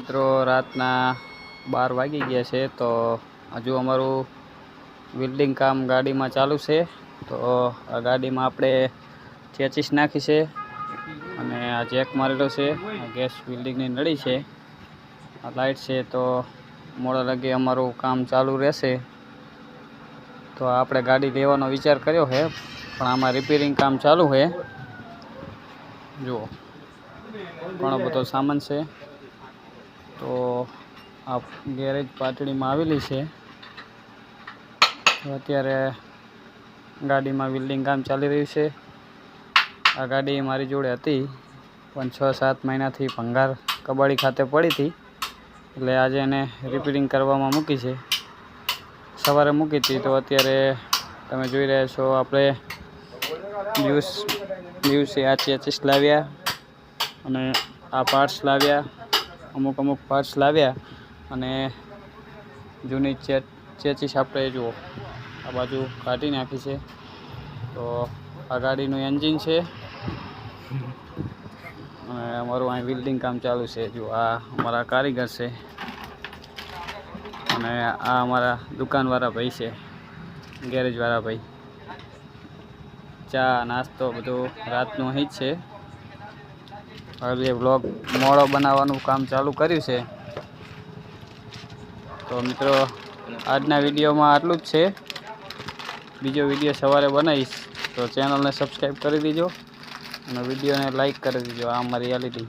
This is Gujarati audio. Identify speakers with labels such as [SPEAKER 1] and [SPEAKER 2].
[SPEAKER 1] મિત્રો રાતના 12 વાગી ગયા છે તો હજુ અમારું વેલ્ડિંગ કામ ગાડીમાં ચાલુ છે। તો આ ગાડીમાં આપણે ચેચીસ નાખી છે અને આ જેક મારેલો છે, આ ગેસ વેલ્ડિંગની નળી છે, આ લાઇટ છે। તો મોડા લગે અમારું કામ ચાલુ રહેશે। તો આપણે ગાડી લેવાનો વિચાર કર્યો છે પણ આમાં રિપેરિંગ કામ ચાલુ છે। જુઓ ઘણો બધો સામાન છે। તો આ ગેરેજ પાટડીમાં આવેલી છે। તો અત્યારે ગાડીમાં વેલ્ડિંગ કામ ચાલી રહ્યું છે। આ ગાડી મારી જોડે હતી પણ 6-7 મહિનાથી ભંગાર કબાડી ખાતે પડી હતી, એટલે આજે એને રિપેરિંગ કરવામાં મૂકી છે। સવારે મૂકી હતી તો અત્યારે તમે જોઈ રહ્યા છો આપણે દિવસે આ ચેચીસ લાવ્યા અને આ પાર્ટ્સ લાવ્યા, અમુક પાર્ટ્સ લાવ્યા અને જૂની ચેચીસ આપણે જુઓ આ બાજુ કાઢી નાખી છે। તો આ ગાડીનું એન્જિન છે અને અમારું અહીં વેલ્ડિંગ કામ ચાલુ છે। જો આ અમારા કારીગર છે અને આ અમારા દુકાનવાળા ભાઈ છે, ગેરેજવાળા ભાઈ। ચા નાસ્તો બધું રાતનું અહીં જ છે। હવે વ્લોગ મોડો બનાવવાનું કામ ચાલુ કર્યું છે। તો મિત્રો આજના વિડીયોમાં આટલું જ છે। બીજો વિડીયો સવારે બનાવીશ, તો ચેનલને સબસ્ક્રાઈબ કરી દેજો અને વિડીયોને લાઈક કરી દેજો। આ અમારી રિયાલિટી।